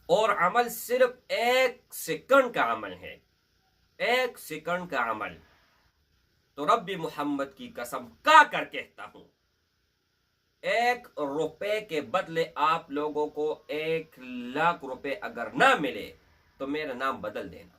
اور عمل صرف 1 سیکنڈ کا عمل ہے، 1 سیکنڈ کا عمل۔ تو رب محمد کی قسم کر کہتا ہوں، 1 روپے کے بدلے آپ لوگوں کو 1 لاکھ روپے اگر نہ ملے تو میرا نام بدل دینا۔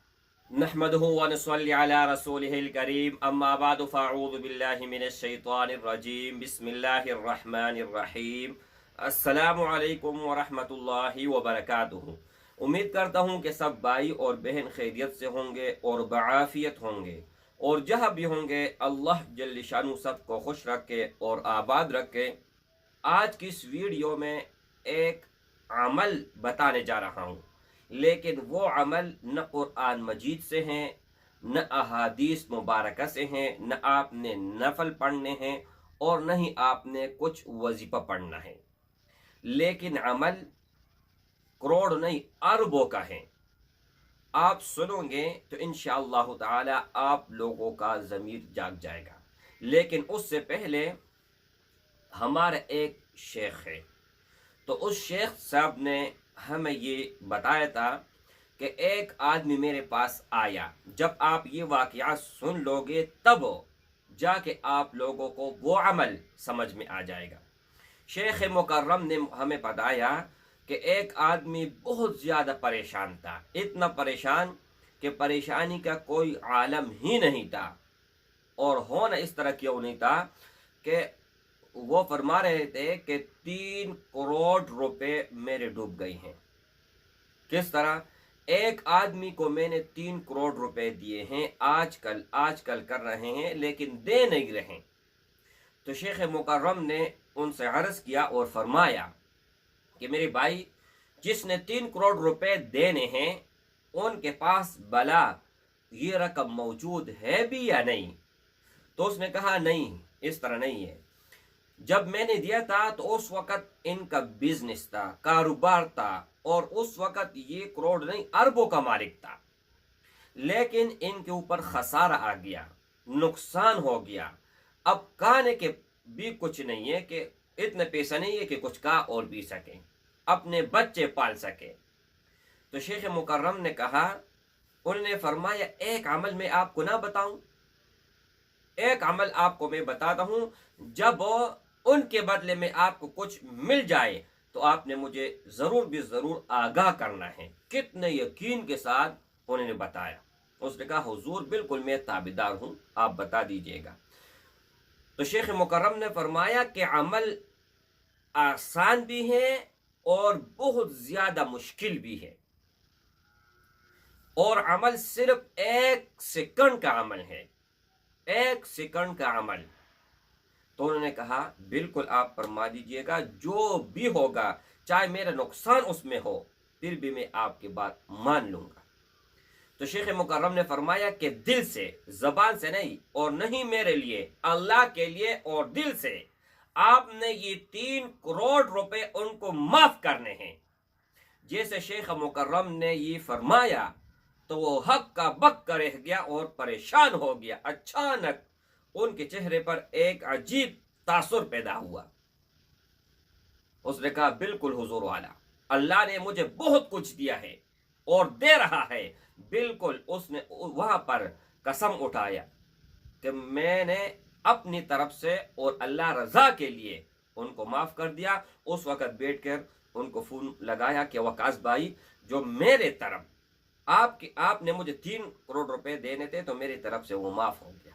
نحمده ونصلي على رسوله الكريم، اما بعد فاعوذ بالله من الشیطان الرجیم، بسم اللہ الرحمن الرحیم۔ السلام علیکم ورحمۃ اللہ وبرکاتہ۔ امید کرتا ہوں کہ سب بھائی اور بہن خیریت سے ہوں گے اور بعافیت ہوں گے، اور جہاں بھی ہوں گے اللہ جل شانہ سب کو خوش رکھے اور آباد رکھے۔ آج کی اس ویڈیو میں ایک عمل بتانے جا رہا ہوں، لیکن وہ عمل نہ قرآن مجید سے ہیں، نہ احادیث مبارکہ سے ہیں، نہ آپ نے نفل پڑھنے ہیں اور نہ ہی آپ نے کچھ وظیفہ پڑھنا ہے، لیکن عمل کروڑ نہیں اربوں کا ہے۔ آپ سنو گے تو انشاءاللہ تعالی آپ لوگوں کا ضمیر جاگ جائے گا۔ لیکن اس سے پہلے ہمارا ایک شیخ ہے، تو اس شیخ صاحب نے ہمیں یہ بتایا تھا کہ ایک آدمی میرے پاس آیا۔ جب آپ یہ واقعہ سن لو گے تب جا کے آپ لوگوں کو وہ عمل سمجھ میں آ جائے گا۔ شیخ مکرم نے ہمیں بتایا کہ ایک آدمی بہت زیادہ پریشان تھا، اتنا پریشان کہ پریشانی کا کوئی عالم ہی نہیں تھا، اور ہونا اس طرح کیوں نہیں تھا کہ وہ فرما رہے تھے کہ 3 کروڑ روپے میرے ڈوب گئے ہیں۔ کس طرح؟ ایک آدمی کو میں نے 3 کروڑ روپے دیے ہیں، آج کل کر رہے ہیں لیکن دے نہیں رہے۔ تو شیخ مکرم نے ان سے عرض کیا اور فرمایا کہ میرے بھائی، جس نے 3 کروڑ روپے دینے ہیں ان کے پاس بلا یہ رقم موجود ہے بھی یا نہیں؟ تو اس نے کہا نہیں، اس طرح نہیں ہے۔ جب میں نے دیا تھا تو اس وقت ان کا بزنس تھا، کاروبار تھا، اور اس وقت یہ کروڑ نہیں اربوں کا مالک تھا، لیکن ان کے اوپر خسارہ آ گیا، نقصان ہو گیا۔ اب کھانے کے بھی کچھ نہیں ہے کہ اتنے پیسہ نہیں ہے کہ کچھ کھا اور پی سکیں، اپنے بچے پال سکے۔ تو شیخ مکرم نے کہا، انہوں نے فرمایا ایک عمل میں آپ کو نہ بتاؤں؟ ایک عمل آپ کو میں بتاتا ہوں، جب ان کے بدلے میں آپ کو کچھ مل جائے تو آپ نے مجھے ضرور بھی ضرور آگاہ کرنا ہے۔ کتنے یقین کے ساتھ انہوں نے بتایا۔ اس نے کہا حضور بالکل میں تابعدار ہوں، آپ بتا دیجئے گا۔ تو شیخ مکرم نے فرمایا کہ عمل آسان بھی ہے اور بہت زیادہ مشکل بھی ہے، اور عمل صرف 1 سیکنڈ کا عمل ہے، 1 سیکنڈ کا عمل۔ تو انہوں نے کہا بالکل آپ فرما دیجئے گا، جو بھی ہوگا چاہے میرا نقصان اس میں ہو پھر بھی میں آپ کی بات مان لوں گا۔ تو شیخ مکرم نے فرمایا کہ دل سے، زبان سے نہیں، اور نہیں میرے لیے، اللہ کے لیے اور دل سے آپ نے یہ 3 کروڑ روپے ان کو معاف کرنے ہیں۔ جیسے شیخ مکرم نے یہ فرمایا تو وہ حق کا بک رہ گیا اور پریشان ہو گیا۔ اچانک ان کے چہرے پر ایک عجیب تاثر پیدا ہوا۔ اس نے کہا بالکل حضور والا، اللہ نے مجھے بہت کچھ دیا ہے اور دے رہا ہے۔ بالکل اس نے وہاں پر قسم اٹھایا کہ میں نے اپنی طرف سے اور اللہ رضا کے لیے ان کو معاف کر دیا۔ اس وقت بیٹھ کر ان کو فون لگایا کہ وقاص بھائی، جو میرے طرف آپ نے مجھے 3 کروڑ روپے دینے تھے تو میری طرف سے وہ معاف ہو گیا۔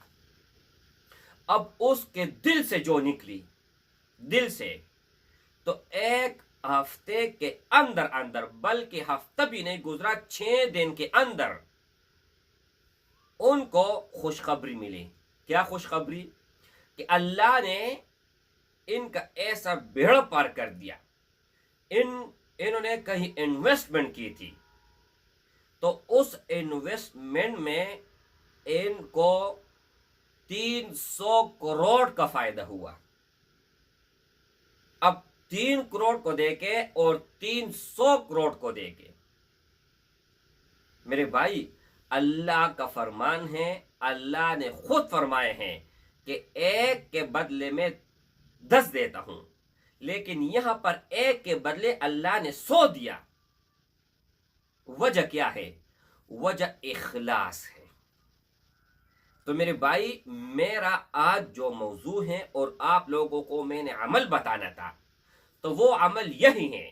اب اس کے دل سے جو نکلی، دل سے، تو ایک ہفتے کے اندر، بلکہ ہفتہ بھی نہیں گزرا، 6 دن کے اندر ان کو خوشخبری ملی۔ کیا خوشخبری؟ کہ اللہ نے ان کا ایسا بیڑا پار کر دیا۔ انہوں نے کہیں انویسٹمنٹ کی تھی، تو اس انویسٹمنٹ میں ان کو 300 کروڑ کا فائدہ ہوا۔ اب 3 کروڑ کو دے کے اور 300 کروڑ کو دے کے، میرے بھائی اللہ کا فرمان ہے، اللہ نے خود فرمائے ہیں کہ 1 کے بدلے میں 10 دیتا ہوں، لیکن یہاں پر 1 کے بدلے اللہ نے 100 دیا۔ وجہ کیا ہے؟ وجہ اخلاص ہے۔ تو میرے بھائی، میرا آج جو موضوع ہے اور آپ لوگوں کو میں نے عمل بتانا تھا، تو وہ عمل یہی ہے۔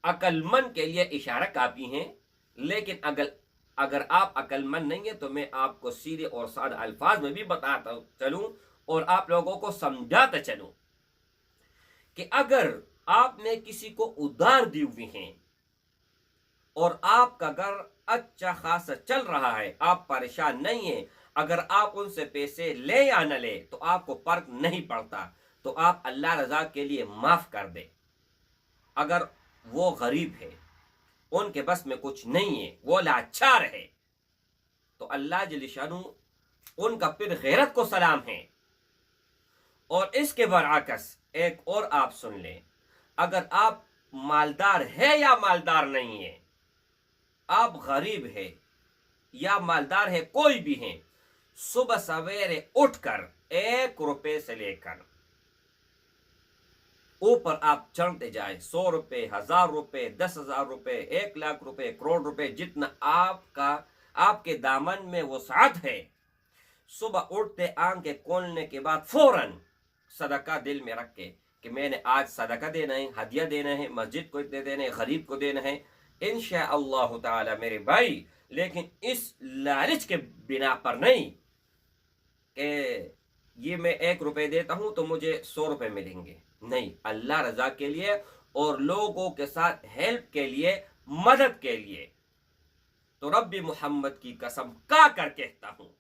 عقل مند کے لیے اشارہ کافی ہیں، لیکن اگر آپ عقل مند نہیں ہیں تو میں آپ کو سیدھے اور سادہ الفاظ میں بھی بتاتا چلوں اور آپ لوگوں کو سمجھاتا چلوں کہ اگر آپ نے کسی کو ادھار دی ہوئی ہیں اور آپ کا گھر اچھا خاصا چل رہا ہے، آپ پریشان نہیں ہیں، اگر آپ ان سے پیسے لے یا نہ لے تو آپ کو فرق نہیں پڑتا، تو آپ اللہ رضا کے لیے معاف کر دیں۔ اگر وہ غریب ہے، ان کے بس میں کچھ نہیں ہے، وہ لاچار ہے، تو اللہ جل شانہ ان کا پھر غیرت کو سلام ہے۔ اور اس کے برعکس ایک اور آپ سن لیں، اگر آپ مالدار ہے یا مالدار نہیں ہے، آپ غریب ہے یا مالدار ہے، کوئی بھی ہے، صبح سویرے اٹھ کر 1 روپے سے لے کر اوپر آپ چڑھتے جائیں، 100 روپے، 1000 روپے، 10,000 روپے، 1,00,000 روپے، کروڑ روپے، جتنا آپ کے دامن میں وسعت ہے، صبح اٹھتے آنکھیں کھولنے کے بعد فوراً صدقہ دل میں رکھ کے کہ میں نے آج صدقہ دینا ہے، ہدیہ دینا ہے، مسجد کو دینا ہے، غریب کو دینا ہے، انشاءاللہ تعالی میرے بھائی۔ لیکن اس لالچ کے بنا پر نہیں کہ یہ میں 1 روپے دیتا ہوں تو مجھے 100 روپے ملیں گے، نہیں، اللہ رضا کے لیے اور لوگوں کے ساتھ ہیلپ کے لیے، مدد کے لیے۔ تو رب محمد کی قسم کا کر کہتا ہوں،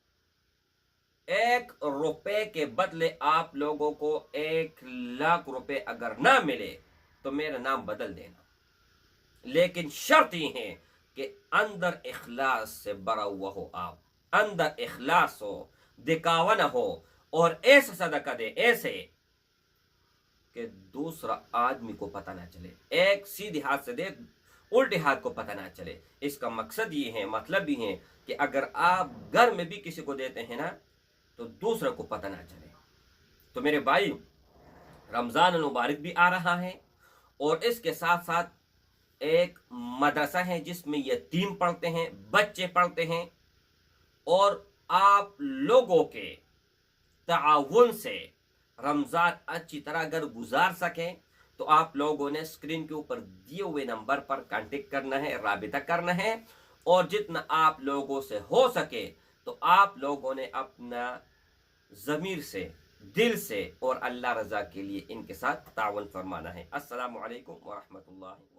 1 روپے کے بدلے آپ لوگوں کو 1,00,000 روپے اگر نہ ملے تو میرا نام بدل دینا، لیکن شرط یہ ہے کہ اندر اخلاص سے بھرا ہوا ہو، آپ اندر اخلاص ہو، دکھاوا نہ ہو، اور ایسا صدقہ دے، ایسے کہ دوسرا آدمی کو پتہ نہ چلے، ایک سیدھے ہاتھ سے دے، الٹے ہاتھ کو پتہ نہ چلے۔ اس کا مقصد یہ ہے، مطلب یہ ہے کہ اگر آپ گھر میں بھی کسی کو دیتے ہیں نا تو دوسرے کو پتہ نہ چلے۔ تو میرے بھائی، رمضان المبارک بھی آ رہا ہے، اور اس کے ساتھ ساتھ ایک مدرسہ ہے جس میں یتیم پڑھتے ہیں، بچے پڑھتے ہیں، اور آپ لوگوں کے تعاون سے رمضان اچھی طرح اگر گزار سکیں تو آپ لوگوں نے اسکرین کے اوپر دیے ہوئے نمبر پر کانٹیکٹ کرنا ہے، رابطہ کرنا ہے، اور جتنا آپ لوگوں سے ہو سکے تو آپ لوگوں نے اپنا ضمیر سے، دل سے اور اللہ رضا کے لیے ان کے ساتھ تعاون فرمانا ہے۔ السلام علیکم ورحمۃ اللہ۔